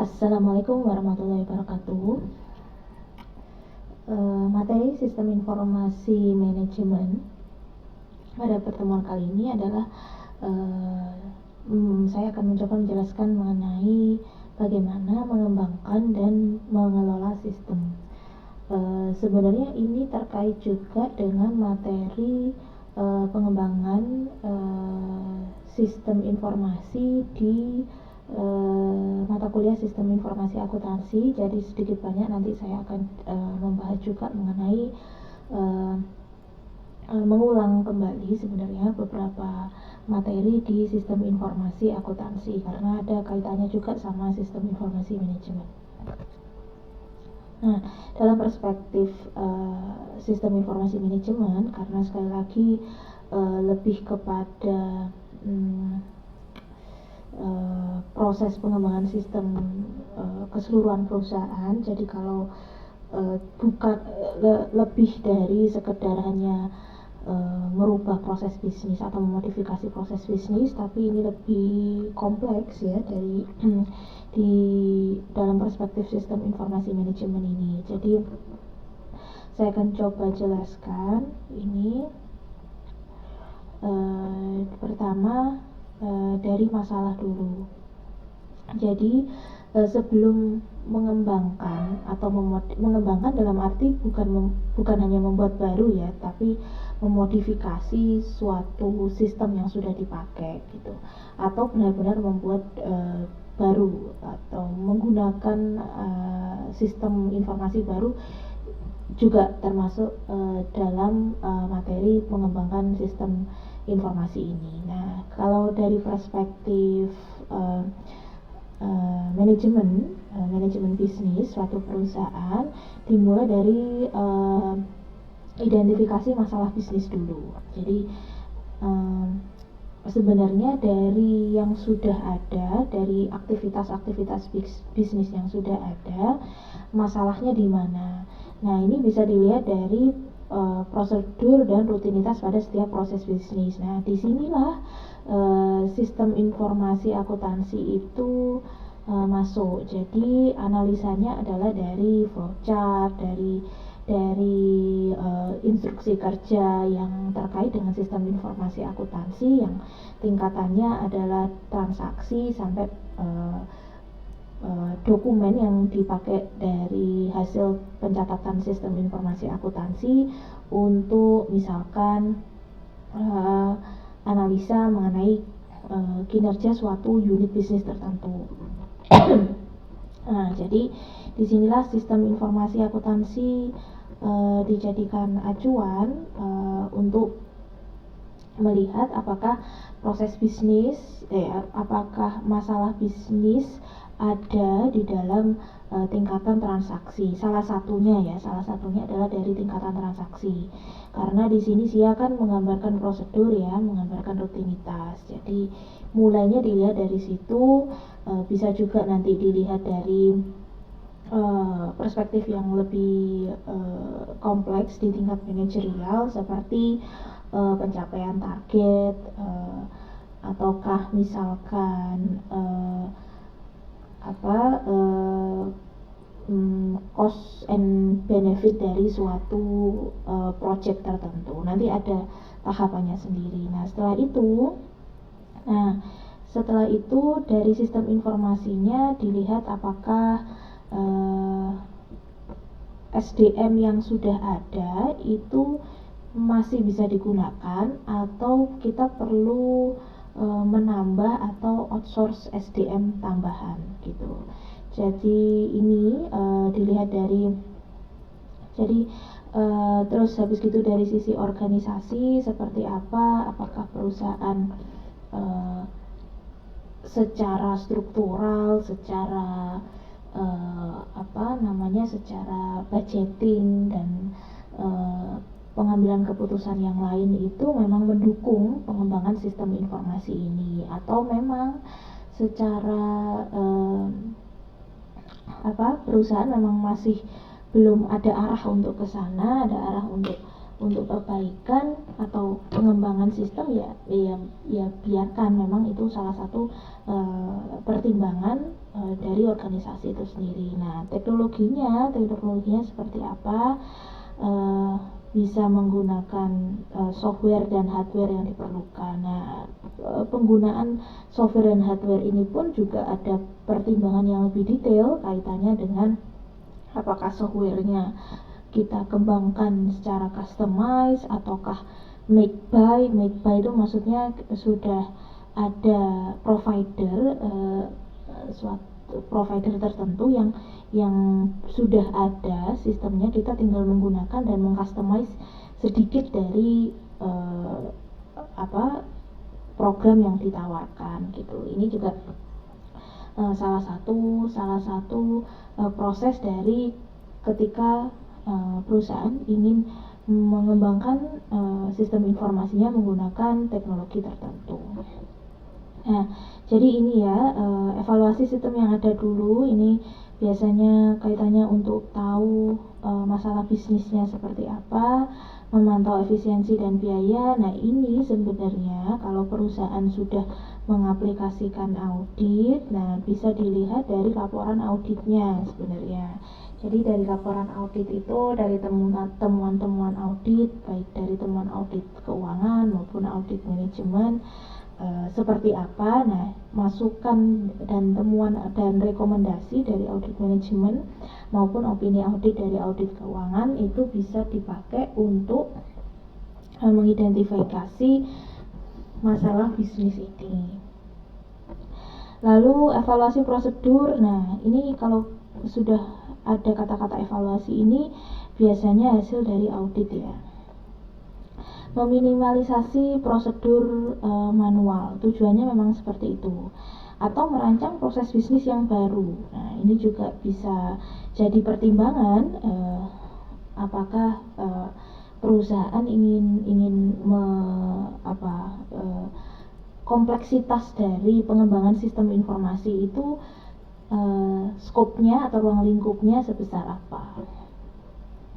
Assalamualaikum warahmatullahi wabarakatuh. Materi sistem informasi manajemen pada pertemuan kali ini adalah saya akan mencoba menjelaskan mengenai bagaimana mengembangkan dan mengelola sistem. Sebenarnya ini terkait juga dengan materi pengembangan sistem informasi di mata kuliah sistem informasi akuntansi. Jadi sedikit banyak nanti saya akan membahas juga mengenai mengulang kembali sebenarnya beberapa materi di sistem informasi akuntansi karena ada kaitannya juga sama sistem informasi manajemen. Nah, dalam perspektif sistem informasi manajemen, karena sekali lagi lebih kepada proses pengembangan sistem keseluruhan perusahaan. Jadi kalau bukan lebih dari sekedar hanya merubah proses bisnis atau memodifikasi proses bisnis, tapi ini lebih kompleks ya dari di dalam perspektif sistem informasi manajemen ini. Jadi saya akan coba jelaskan ini. Pertama dari masalah dulu. Jadi sebelum mengembangkan atau mengembangkan dalam arti bukan hanya membuat baru ya, tapi memodifikasi suatu sistem yang sudah dipakai gitu, atau benar-benar membuat baru atau menggunakan sistem informasi baru juga termasuk dalam materi mengembangkan sistem informasi ini. Nah, kalau dari perspektif manajemen bisnis suatu perusahaan dimulai dari identifikasi masalah bisnis dulu. Jadi sebenarnya dari yang sudah ada, dari aktivitas-aktivitas bisnis yang sudah ada, masalahnya di mana. Nah, ini bisa dilihat dari prosedur dan rutinitas pada setiap proses bisnis. Nah, disinilah sistem informasi akuntansi itu masuk. Jadi analisanya adalah dari flowchart, dari instruksi kerja yang terkait dengan sistem informasi akuntansi yang tingkatannya adalah transaksi sampai dokumen yang dipakai dari hasil pencatatan sistem informasi akuntansi untuk misalkan analisa mengenai kinerja suatu unit bisnis tertentu. Nah, jadi disinilah sistem informasi akuntansi dijadikan acuan untuk melihat apakah proses bisnis, apakah masalah bisnis ada di dalam tingkatan transaksi. Salah satunya adalah dari tingkatan transaksi. Karena di sini dia akan menggambarkan prosedur ya, menggambarkan rutinitas. Jadi mulainya dilihat dari situ, bisa juga nanti dilihat dari perspektif yang lebih kompleks di tingkat manajerial seperti pencapaian target, ataukah misalkan cost and benefit dari suatu project tertentu. Nanti ada tahapannya sendiri. Nah, setelah itu dari sistem informasinya dilihat apakah SDM yang sudah ada itu masih bisa digunakan atau kita perlu menambah atau outsource SDM tambahan gitu. Jadi ini dilihat dari terus habis gitu dari sisi organisasi seperti apa, apakah perusahaan secara struktural, secara secara budgeting dan pengambilan keputusan yang lain itu memang mendukung pengembangan sistem informasi ini, atau memang secara perusahaan memang masih belum ada arah untuk ke sana, ada arah untuk untuk perbaikan atau pengembangan sistem ya biarkan, memang itu salah satu pertimbangan dari organisasi itu sendiri. Nah, teknologinya seperti apa? Bisa menggunakan software dan hardware yang diperlukan. Nah, penggunaan software dan hardware ini pun juga ada pertimbangan yang lebih detail kaitannya dengan apakah softwarenya kita kembangkan secara customize ataukah make buy itu maksudnya sudah ada provider tertentu yang sudah ada sistemnya, kita tinggal menggunakan dan mengcustomize sedikit dari program yang ditawarkan gitu. Ini juga salah satu proses dari ketika perusahaan ingin mengembangkan sistem informasinya menggunakan teknologi tertentu. Nah, jadi ini ya evaluasi sistem yang ada dulu ini biasanya kaitannya untuk tahu masalah bisnisnya seperti apa, memantau efisiensi dan biaya. Nah, ini sebenarnya kalau perusahaan sudah mengaplikasikan audit, nah bisa dilihat dari laporan auditnya sebenarnya. Jadi dari laporan audit itu, dari temuan-temuan audit, baik dari temuan audit keuangan maupun audit manajemen, seperti apa. Nah, masukan dan temuan dan rekomendasi dari audit manajemen maupun opini audit dari audit keuangan itu bisa dipakai untuk mengidentifikasi masalah bisnis ini. Lalu evaluasi prosedur. Nah, ini kalau sudah ada kata-kata evaluasi ini biasanya hasil dari audit ya. Meminimalisasi prosedur manual, tujuannya memang seperti itu, atau merancang proses bisnis yang baru. Nah, ini juga bisa jadi pertimbangan apakah perusahaan ingin kompleksitas dari pengembangan sistem informasi itu skopnya atau ruang lingkupnya sebesar apa.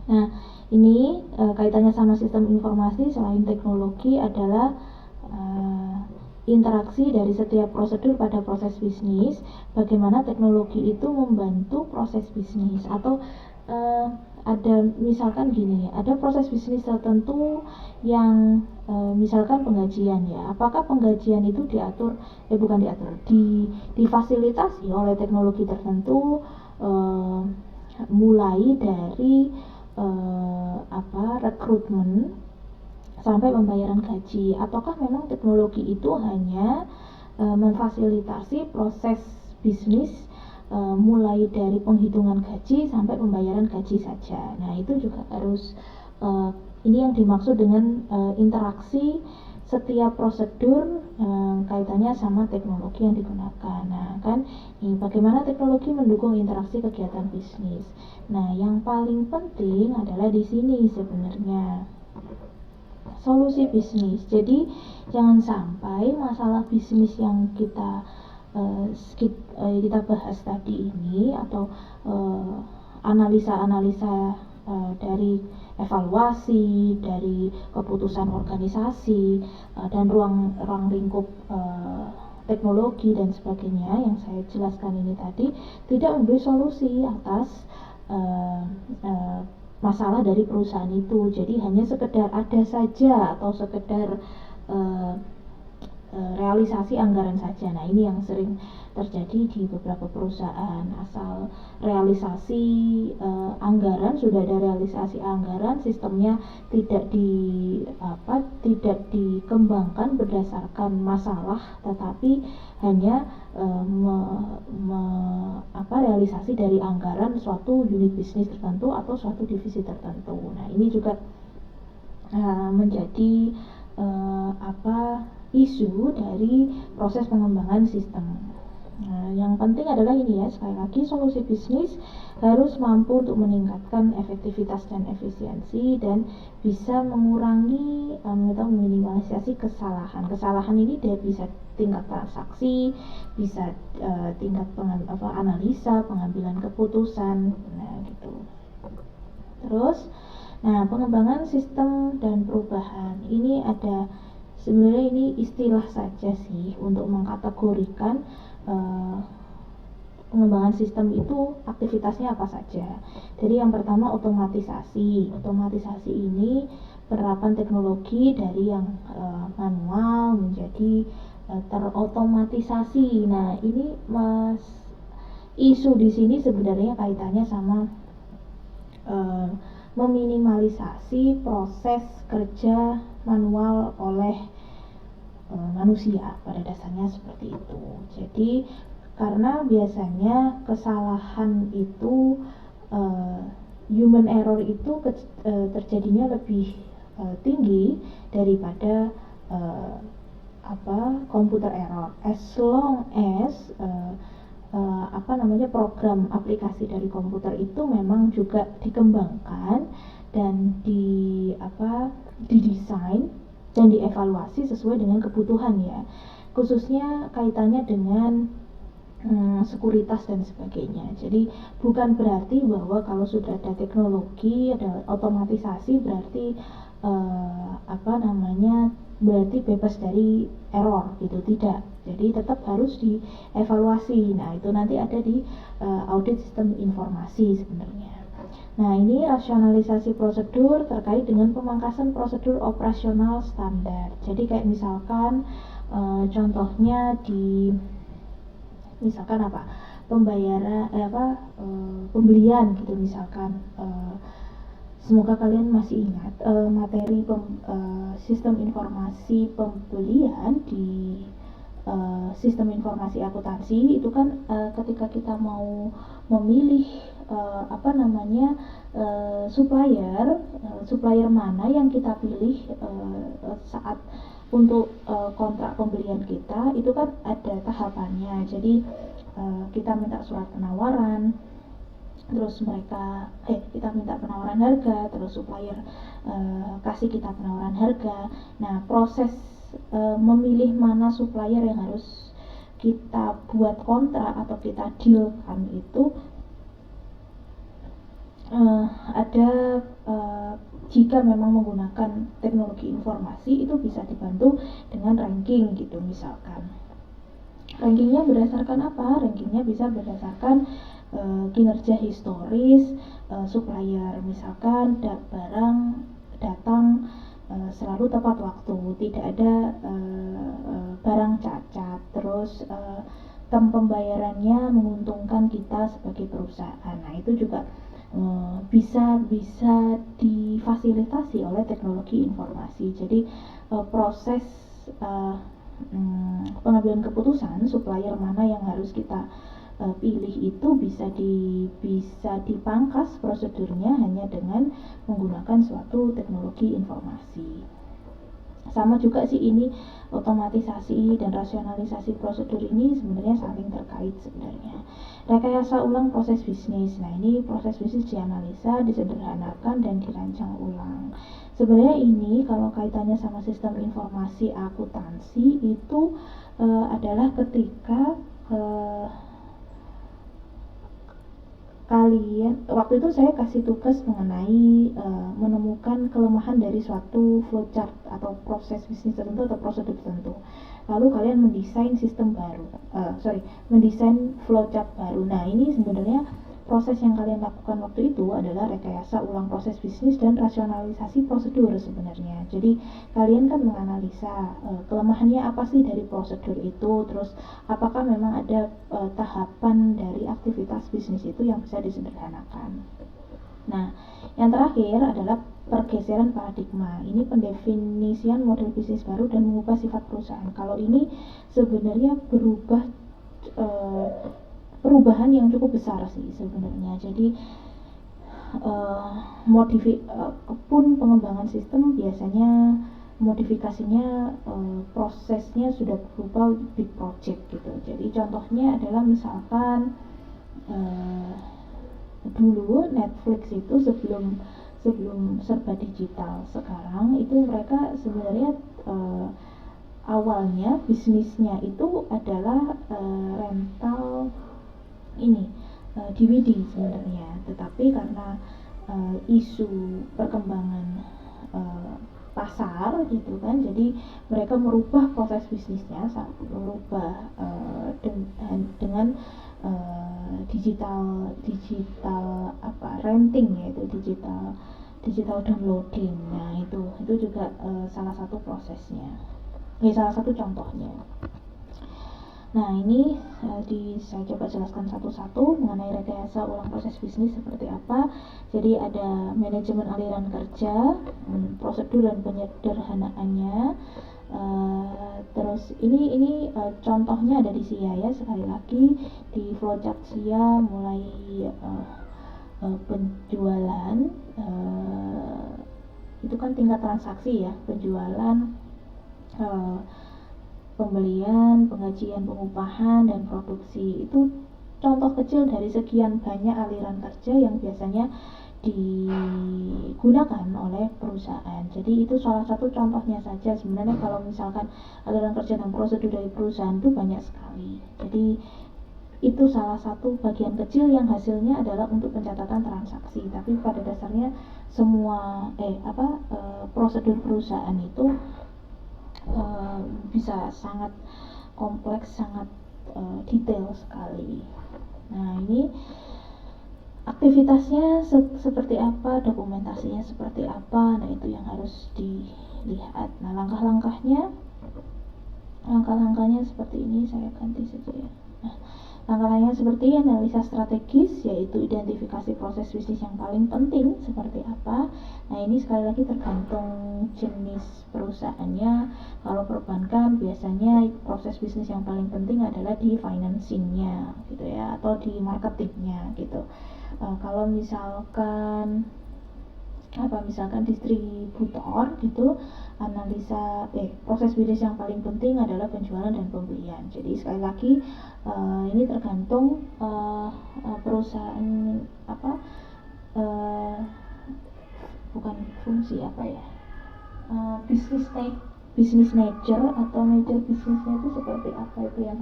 Nah, ini kaitannya sama sistem informasi selain teknologi adalah interaksi dari setiap prosedur pada proses bisnis, bagaimana teknologi itu membantu proses bisnis, atau ada misalkan gini, ada proses bisnis tertentu yang misalkan penggajian ya, apakah penggajian itu difasilitasi oleh teknologi tertentu, mulai dari rekrutmen sampai pembayaran gaji, ataukah memang teknologi itu hanya memfasilitasi proses bisnis mulai dari penghitungan gaji sampai pembayaran gaji saja. Nah, itu juga harus ini yang dimaksud dengan interaksi setiap prosedur kaitannya sama teknologi yang digunakan. Nah, kan ini bagaimana teknologi mendukung interaksi kegiatan bisnis. Nah, yang paling penting adalah di sini sebenarnya solusi bisnis. Jadi jangan sampai masalah bisnis yang kita bahas tadi ini atau analisa-analisa dari evaluasi, dari keputusan organisasi dan ruang lingkup teknologi dan sebagainya yang saya jelaskan ini tadi tidak memberi solusi atas masalah dari perusahaan itu. Jadi hanya sekedar ada saja atau sekedar realisasi anggaran saja. Nah, ini yang sering terjadi di beberapa perusahaan. Asal realisasi anggaran, sudah ada realisasi anggaran, sistemnya tidak dikembangkan berdasarkan masalah, tetapi hanya realisasi dari anggaran suatu unit bisnis tertentu atau suatu divisi tertentu. Nah, ini juga menjadi isu dari proses pengembangan sistem. Nah, yang penting adalah ini ya, sekali lagi solusi bisnis harus mampu untuk meningkatkan efektivitas dan efisiensi dan bisa mengurangi atau meminimalisasi kesalahan. Kesalahan ini dia bisa tingkat transaksi, bisa tingkat analisa, pengambilan keputusan, nah gitu. Terus Nah, pengembangan sistem dan perubahan ini ada, sebenarnya ini istilah saja sih untuk mengkategorikan pengembangan sistem itu aktivitasnya apa saja. Jadi yang pertama otomatisasi. Otomatisasi ini penerapan teknologi dari yang manual menjadi terotomatisasi. Nah, ini isu di sini sebenarnya kaitannya sama meminimalisasi proses kerja manual oleh manusia, pada dasarnya seperti itu. Jadi karena biasanya kesalahan itu human error itu terjadinya lebih tinggi daripada computer error, as long as program aplikasi dari komputer itu memang juga dikembangkan dan didesain dan dievaluasi sesuai dengan kebutuhan ya, khususnya kaitannya dengan sekuritas dan sebagainya. Jadi bukan berarti bahwa kalau sudah ada teknologi, ada otomatisasi berarti berarti bebas dari error gitu, tidak. Jadi tetap harus dievaluasi. Nah, itu nanti ada di audit sistem informasi sebenarnya. Nah, ini rasionalisasi prosedur terkait dengan pemangkasan prosedur operasional standar. Jadi kayak misalkan contohnya pembayaran pembelian gitu, misalkan semoga kalian masih ingat materi sistem informasi pembelian di sistem informasi akuntansi itu kan ketika kita mau memilih supplier mana yang kita pilih saat untuk kontrak pembelian kita, itu kan ada tahapannya. Jadi kita minta surat penawaran, terus kita minta penawaran harga, terus supplier kasih kita penawaran harga. Nah, proses memilih mana supplier yang harus kita buat kontrak atau kita dealkan itu ada jika memang menggunakan teknologi informasi itu bisa dibantu dengan ranking gitu. Misalkan rankingnya berdasarkan apa? Rankingnya bisa berdasarkan kinerja historis supplier, misalkan barang datang selalu tepat waktu, tidak ada barang cacat, terus term pembayarannya menguntungkan kita sebagai perusahaan. Nah, itu juga bisa difasilitasi oleh teknologi informasi. Jadi proses pengambilan keputusan supplier mana yang harus kita pilih itu bisa dipangkas prosedurnya hanya dengan menggunakan suatu teknologi informasi. Sama juga sih, ini otomatisasi dan rasionalisasi prosedur ini sebenarnya saling terkait sebenarnya. Rekayasa ulang proses bisnis. Nah, ini proses bisnis dianalisa, disederhanakan dan dirancang ulang. Sebenarnya ini kalau kaitannya sama sistem informasi akuntansi itu adalah ketika waktu itu saya kasih tugas mengenai menemukan kelemahan dari suatu flowchart atau proses bisnis tertentu atau prosedur tertentu. Lalu kalian mendesain mendesain flowchart baru. Nah, ini sebenarnya proses yang kalian lakukan waktu itu adalah rekayasa ulang proses bisnis dan rasionalisasi prosedur sebenarnya. Jadi kalian kan menganalisa kelemahannya apa sih dari prosedur itu, terus apakah memang ada tahapan dari aktivitas bisnis itu yang bisa disederhanakan. Nah, yang terakhir adalah pergeseran paradigma. Ini pendefinisian model bisnis baru dan mengubah sifat perusahaan. Kalau ini sebenarnya perubahan yang cukup besar sih sebenarnya. Jadi pengembangan sistem biasanya modifikasinya prosesnya sudah berupa big project gitu. Jadi contohnya adalah misalkan dulu Netflix itu sebelum serba digital sekarang itu mereka sebenarnya awalnya bisnisnya itu adalah rental DVD sebenarnya, tetapi karena isu perkembangan pasar gitu kan. Jadi mereka merubah proses bisnisnya, merubah dengan digital renting, yaitu digital downloading. Nah itu juga salah satu prosesnya, salah satu contohnya. Nah ini saya coba jelaskan satu-satu mengenai rekayasa ulang proses bisnis seperti apa. Jadi ada manajemen aliran kerja, prosedur dan penyederhanaannya. Terus ini contohnya ada di SIA ya, sekali lagi di flowchart SIA mulai penjualan, itu kan tingkat transaksi ya, penjualan, pembelian, penggajian, pengupahan, dan produksi. Itu contoh kecil dari sekian banyak aliran kerja yang biasanya digunakan oleh perusahaan. Jadi itu salah satu contohnya saja. Sebenarnya kalau misalkan aliran kerja dan prosedur dari perusahaan itu banyak sekali. Jadi itu salah satu bagian kecil yang hasilnya adalah untuk pencatatan transaksi. Tapi pada dasarnya semua prosedur perusahaan itu bisa sangat kompleks, sangat detail sekali. Nah ini aktivitasnya seperti apa, dokumentasinya seperti apa, nah itu yang harus dilihat. Nah langkah-langkahnya seperti ini, saya ganti saja ya. Nah, langkah-langkahnya seperti analisa strategis, yaitu identifikasi proses bisnis yang paling penting seperti apa. Nah ini sekali lagi tergantung jenis perusahaannya. Kalau perbankan biasanya proses bisnis yang paling penting adalah di financingnya gitu ya, atau di marketingnya gitu. Kalau misalkan distributor gitu, analisa proses bisnis yang paling penting adalah penjualan dan pembelian. Jadi sekali lagi ini tergantung perusahaan bukan fungsi business nature atau nature bisnisnya itu seperti apa, itu yang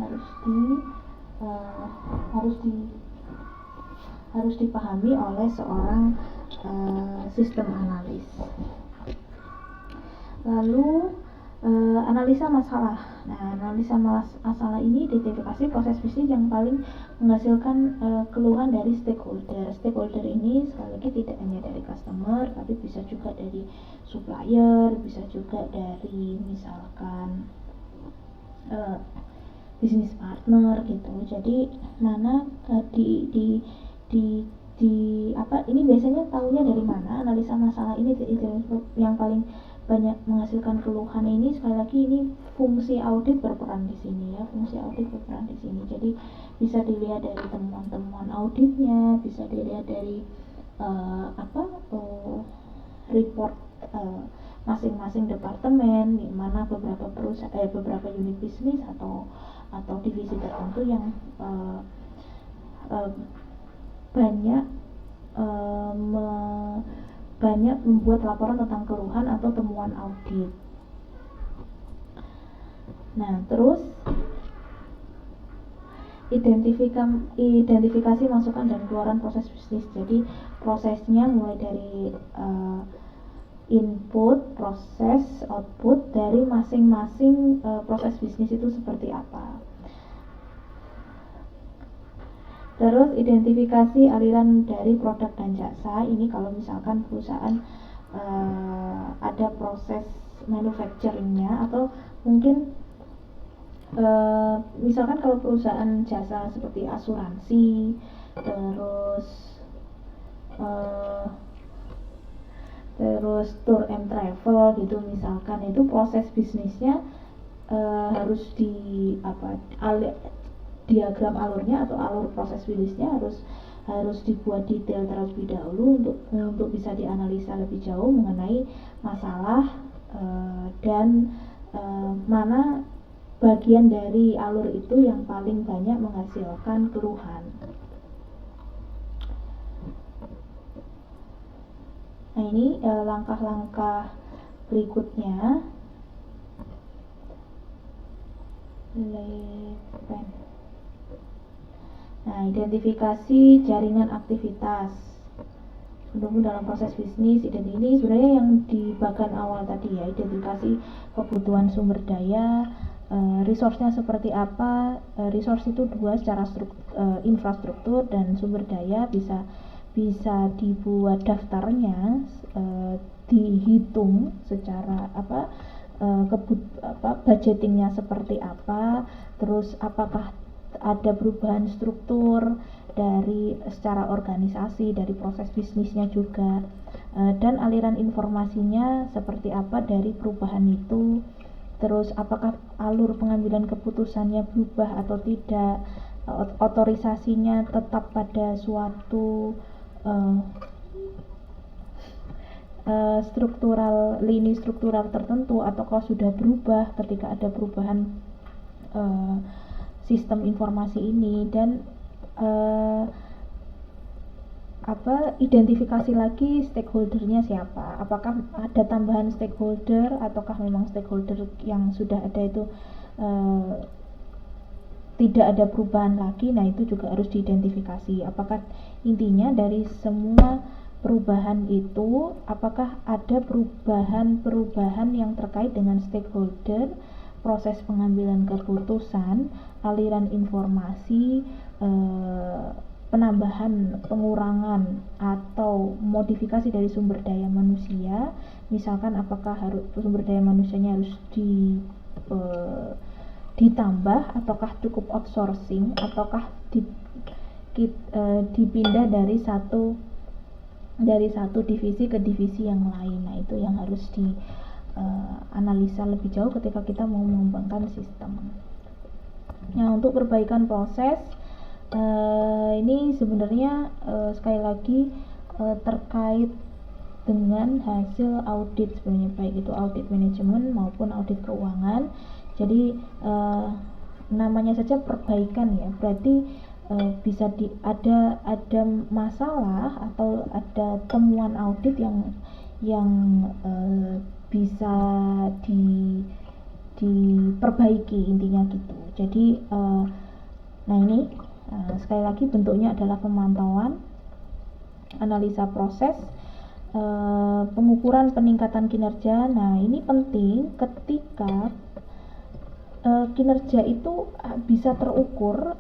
harus dipahami oleh seorang sistem analis. Lalu analisa masalah. Nah analisa masalah ini identifikasi proses bisnis yang paling menghasilkan keluhan dari stakeholder. Stakeholder ini sekali lagi tidak hanya dari customer, tapi bisa juga dari supplier, bisa juga dari misalkan bisnis partner gitu. Jadi mana ini biasanya tahunya dari mana analisa masalah ini yang paling banyak menghasilkan keluhan ini. Sekali lagi ini fungsi audit berperan di sini ya, jadi bisa dilihat dari temuan-temuan auditnya, bisa dilihat dari report masing-masing departemen, di mana beberapa unit bisnis atau divisi tertentu yang banyak membuat laporan tentang keluhan atau temuan audit. Nah terus identifikasi masukan dan keluaran proses bisnis. Jadi prosesnya mulai dari input, proses, output dari masing-masing proses bisnis itu seperti apa. Terus identifikasi aliran dari produk dan jasa. Ini kalau misalkan perusahaan ada proses manufacturingnya, atau mungkin misalkan kalau perusahaan jasa seperti asuransi, terus tour and travel gitu misalkan, itu proses bisnisnya harus diagram alurnya atau alur proses bisnisnya harus dibuat detail terlebih dahulu untuk bisa dianalisa lebih jauh mengenai masalah dan mana bagian dari alur itu yang paling banyak menghasilkan keluhan. Nah ini langkah-langkah berikutnya. Nah, identifikasi jaringan aktivitas. mendukung dalam proses bisnis. Ini sebenarnya yang di bagian awal tadi ya, identifikasi kebutuhan sumber daya, resource-nya seperti apa. Resource itu dua, secara infrastruktur dan sumber daya. Bisa dibuat daftarnya, dihitung secara budgetingnya seperti apa, terus apakah ada perubahan struktur dari secara organisasi, dari proses bisnisnya juga, dan aliran informasinya seperti apa dari perubahan itu. Terus apakah alur pengambilan keputusannya berubah atau tidak, otorisasinya tetap pada suatu lini struktural tertentu, atau kalau sudah berubah ketika ada perubahan sistem informasi ini. Dan identifikasi lagi stakeholdernya siapa, apakah ada tambahan stakeholder ataukah memang stakeholder yang sudah ada itu tidak ada perubahan lagi. Nah, itu juga harus diidentifikasi. Apakah intinya dari semua perubahan itu, apakah ada perubahan yang terkait dengan stakeholder, proses pengambilan keputusan, aliran informasi, penambahan, pengurangan, atau modifikasi dari sumber daya manusia. Misalkan apakah sumber daya manusianya harus ditambah, ataukah cukup outsourcing, ataukah dipindah dari satu divisi ke divisi yang lain. Nah, itu yang harus dianalisa lebih jauh ketika kita mau mengembangkan sistem. Nah, untuk perbaikan proses, ini sebenarnya sekali lagi terkait dengan hasil audit sebenarnya, baik itu audit manajemen maupun audit keuangan. Jadi namanya saja perbaikan ya, berarti bisa ada masalah atau ada temuan audit yang bisa diperbaiki, intinya gitu. Jadi nah ini sekali lagi bentuknya adalah pemantauan, analisa proses, pengukuran peningkatan kinerja. Nah, ini penting ketika kinerja itu bisa terukur,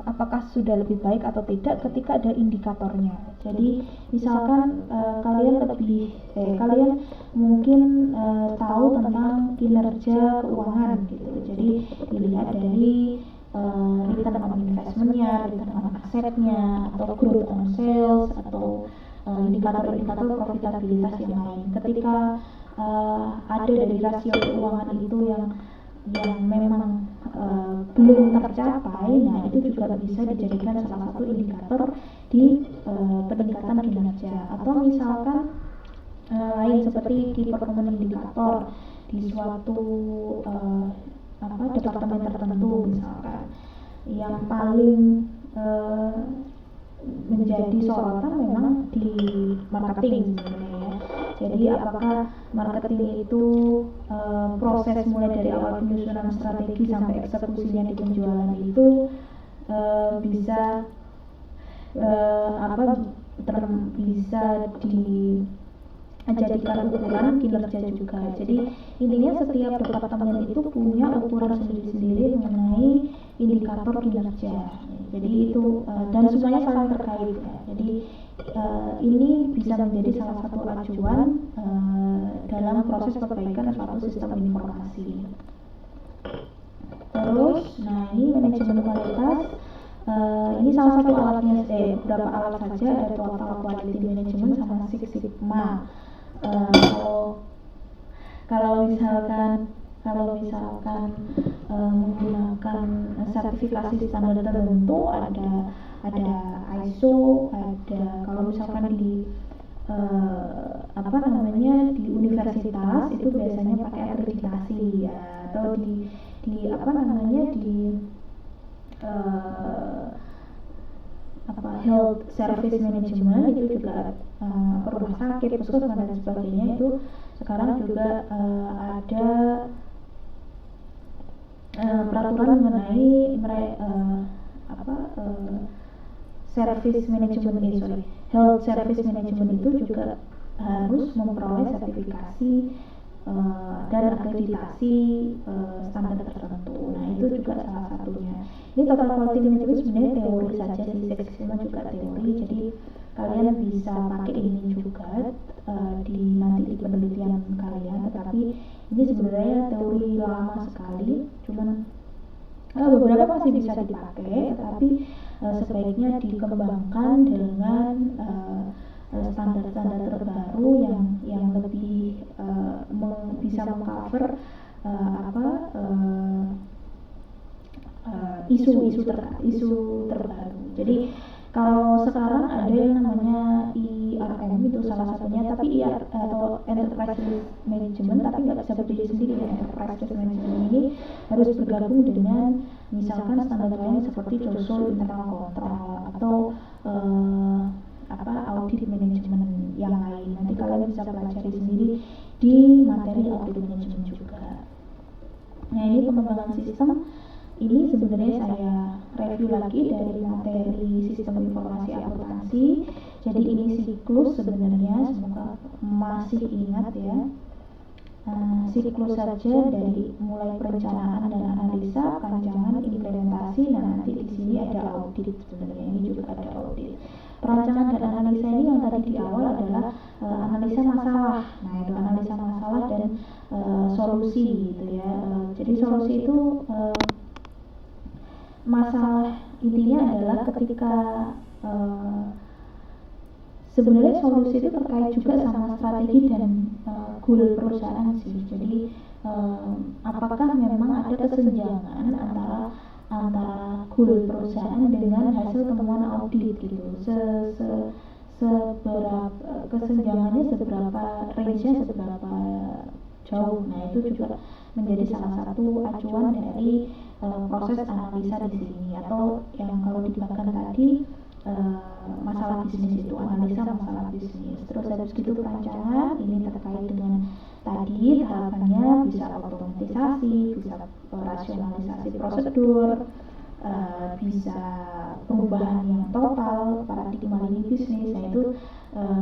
apakah sudah lebih baik atau tidak ketika ada indikatornya. Jadi misalkan kalian mungkin tahu tentang kinerja keuangan gitu. Jadi dilihat dari return on investment-nya, return on asset-nya, atau growth on sales, atau indikator-indikator profitabilitas yang lain. Ketika ada dari rasio keuangan itu yang memang belum tercapai, nah itu juga bisa dijadikan salah satu indikator di peningkatan kinerja. Atau misalkan lain seperti key performance indikator di suatu departemen tertentu, misalkan yang paling menjadi sorotan memang di marketing sebenarnya ya. Jadi apakah marketing itu proses mulai dari awal penyusunan strategi sampai eksekusinya di penjualan itu bisa dijadikan ukuran kinerja juga. Jadi intinya setiap departemen itu punya ukuran sendiri-sendiri mengenai indikator kinerja. Jadi itu dan semuanya saling terkait ya. Jadi ini bisa menjadi salah satu acuan dalam proses perbaikan suatu sistem informasi. Terus, nah ini manajemen kualitas. Ini salah satu alatnya, beberapa alat saja, ada Total Quality Management sama Six Sigma. Kalau misalkan menggunakan sertifikasi standar tertentu, ada ISO, ada kalau misalkan di di universitas itu biasanya pakai akreditasi ya, atau di health service management itu juga rumah sakit, puskesmas dan sebagainya, itu sekarang juga ada peraturan mengenai health service management itu juga harus memperoleh sertifikasi dan akreditasi standar tertentu. Nah itu juga salah satunya. Ini total quality management sebenarnya teori saja sih, Six Sigma juga teori. Jadi kalian bisa pakai ini juga di nanti di penelitian kalian. Tetapi ini sebenarnya teori lama sekali, cuman beberapa masih bisa dipakai, tetapi sebaiknya dikembangkan dengan standar-standar terbaru yang lebih bisa mengcover isu terbaru. Jadi kalau sekarang ada yang namanya IRM itu salah satunya, tapi atau Enterprise Risk Management, tapi nggak bisa berdiri sendiri ya. Enterprise Risk Management ini harus bergabung dengan misalkan standar lain seperti JOSOL internal control atau audit manajemen yang lain. Nanti kalian bisa pelajari sendiri di materi audit manajemen juga. Nah ini pengembangan sistem ini sebenarnya saya review lagi dari materi sistem informasi akuntansi. Jadi ini siklus sebenarnya, semoga masih ingat ya. Siklus saja dari mulai perencanaan dan analisa, perancangan, implementasi. Nah nanti di sini ada audit sebenarnya, ini juga ada audit. Perancangan dan analisa ini yang tadi di awal adalah analisa masalah. Nah itu analisa masalah dan solusi gitu ya. Jadi solusi itu masalah intinya adalah ketika sebenarnya solusi itu terkait juga sama strategi dan goal perusahaan sih. Jadi apakah memang ada kesenjangan antara goal perusahaan dengan hasil temuan audit gitu. Seberapa kesenjangannya, seberapa range-nya, seberapa jauh. Nah itu juga menjadi salah satu acuan dari proses analisa di sini, atau yang kalau dibagikan tadi masalah bisnis itu, analisa masalah bisnis. Terus habis itu perancangan, ini terkait dengan tadi harapannya bisa otomatisasi, bisa rasionalisasi prosedur, bisa perubahan yang total paradigma ini bisnis. Nah itu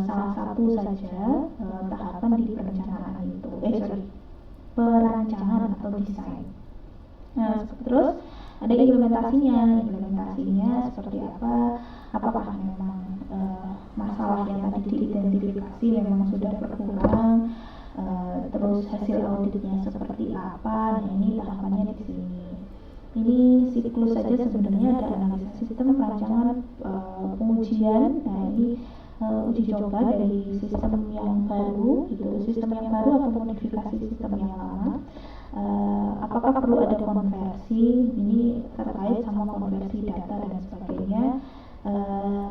salah satu saja tahapan di perencanaan itu, perancangan atau desain. Nah terus ada implementasinya seperti apa, apakah memang masalah yang tadi diidentifikasi memang sudah berkurang, terus hasil auditnya seperti apa. Nah ini tahapannya di sini. Ini siklus saja sebenarnya, ada analisis sistem, perancangan, pengujian. Nah ini uji coba dari sistem yang baru gitu, sistem yang baru atau modifikasi sistem yang lama. Apakah perlu ada konversi, ini terkait sama konversi data dan sebagainya.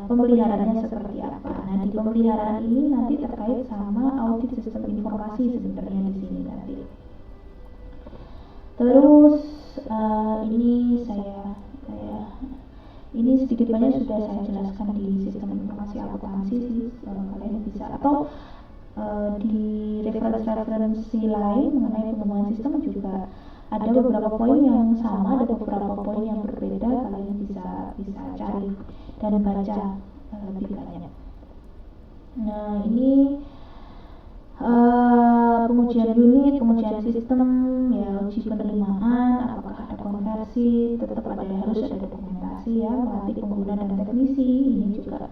Pemeliharaannya seperti apa. Nah di pemeliharaan ini nanti terkait sama audit sistem informasi sebenarnya di sini nanti. Terus ini ini sedikit banyak sudah saya jelaskan di sistem informasi akuntansi sih. Kalian bisa atau di referensi lain mengenai pengembangan sistem juga ada beberapa poin yang sama, ada beberapa poin yang berbeda. Kalian bisa cari dan baca lebih banyak. Nah ini pengujian unit, pengujian sistem, ya uji penerimaan, apakah ada konversi, tetap harus ada dokumentasi ya, melatih pengguna dan teknisi. Ini juga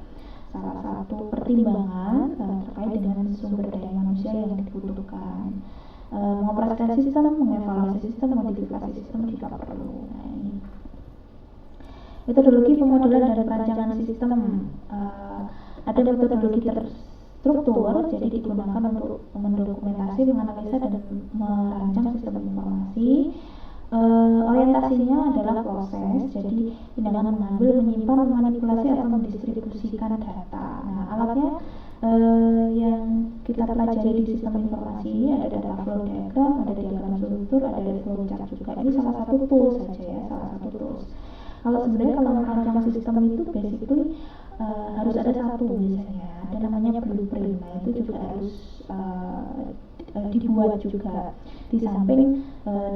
salah satu pertimbangan terkait dengan sumber daya manusia yang dibutuhkan. Mengoperasikan sistem, mengevaluasi sistem, modifikasi sistem jika perlu. Nah ini metodologi pemodelan dan perancangan sistem. Ada metodologi terstruktur, jadi digunakan untuk mendokumentasi, menganalisa dan merancang sistem informasi. Orientasinya adalah proses, jadi tindakan mengambil, menyimpan, memanipulasi atau mendistribusikan data. Nah alatnya yang kita pelajari di sistem informasi ini ada data flow diagram, ada diagram struktur, ada flow chart juga. Ini salah satu tools saja ya, salah satu tools. Kalau sebenarnya kalau merancang sistem itu basically harus ada satu biasanya, ada namanya blueprint. Nah itu juga harus dibuat juga di samping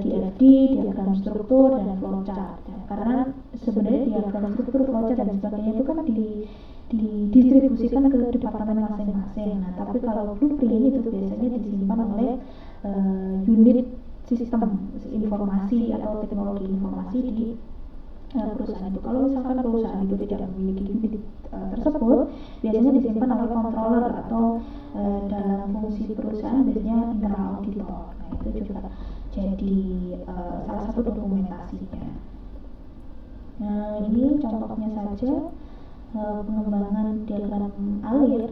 DFD, diagram struktur dan flowchart. karena sebenarnya diagram struktur flowchart dan sebagainya itu kan didistribusikan ke departemen masing-masing. Nah, tapi kalau blueprint itu biasanya disimpan oleh unit sistem informasi atau teknologi informasi di perusahaan itu. Kalau misalkan perusahaan itu tidak memiliki unit tersebut, biasanya disimpan oleh controller atau dalam fungsi perusahaan biasanya internal auditor. Nah, itu juga jadi salah satu dokumentasinya. Nah, ini contohnya saja pengembangan diagram alir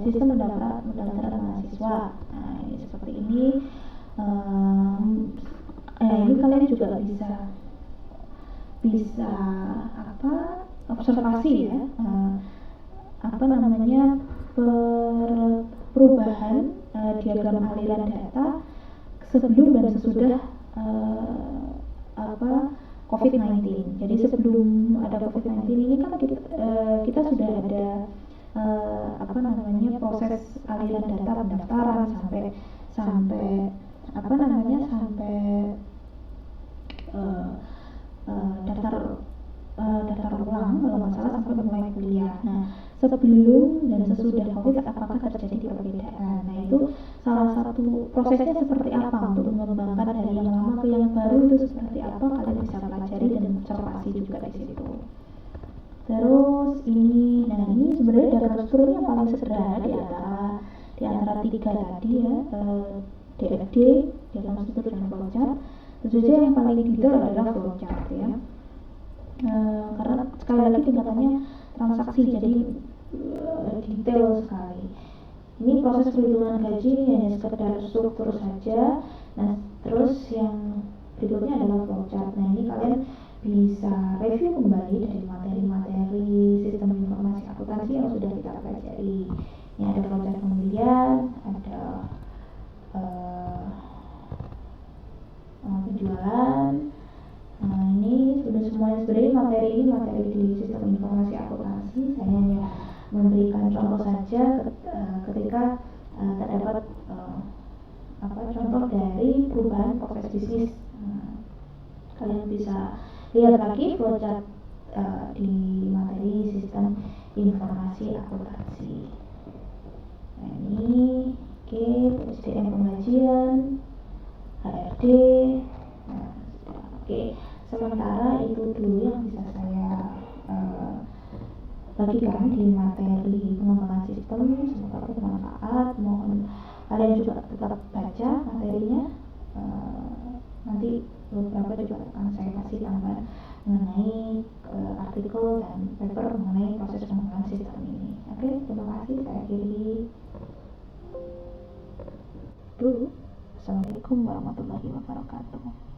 sistem pendaftaran mahasiswa. Nah, ini seperti ini. Ini kalian juga bisa observasi ya, perubahan diagram aliran data sebelum dan sesudah COVID-19. Jadi sebelum ada COVID-19 ini kan kita sudah ada proses aliran data pendaftaran sampai daftar ulang kalau nggak salah sampai mulai kuliah. Nah, sebelum dan sesudah COVID apakah terjadi perbedaan? Nah, itu salah satu prosesnya seperti apa untuk mengembangkan dari yang lama ke yang baru itu seperti apa, kalian bisa pelajari dan observasi juga di situ. Terus ini sebenarnya diagram strukturnya yang paling sederhana di antara tiga tadi ya, DFD, diagram struktur dan flowchart. Tentu saja yang paling detail adalah flowchart ya. Karena sekali lagi tingkatannya transaksi, jadi detail sekali. Ini proses perhitungan gaji hanya sekedar struktur saja. Nah, terus yang berikutnya adalah flowchart. Nah, ini kalian bisa review kembali dari materi-materi sistem informasi akuntansi yang sudah kita pelajari. Ini ada flowchart pembelian, ada penjualan. Nah, ini sudah semuanya. Sebenarnya materi di sistem informasi akuntansi saya hanya memberikan contoh saja ketika terdapat contoh dari perubahan proses bisnis. Kalian bisa lihat lagi flowchart di materi sistem informasi akuntansi. Nah, ini SDM penggajian, HRD. Sementara itu dulu yang bisa saya bagikan di materi pengembangan sistem. Semoga bermanfaat. Mohon kalian juga tetap baca materinya. Nanti beberapa juga akan saya kasih tambahan mengenai artikel dan paper mengenai proses pengembangan sistem ini. Oke, terima kasih. Saya akhiri dulu. Assalamualaikum warahmatullahi wabarakatuh.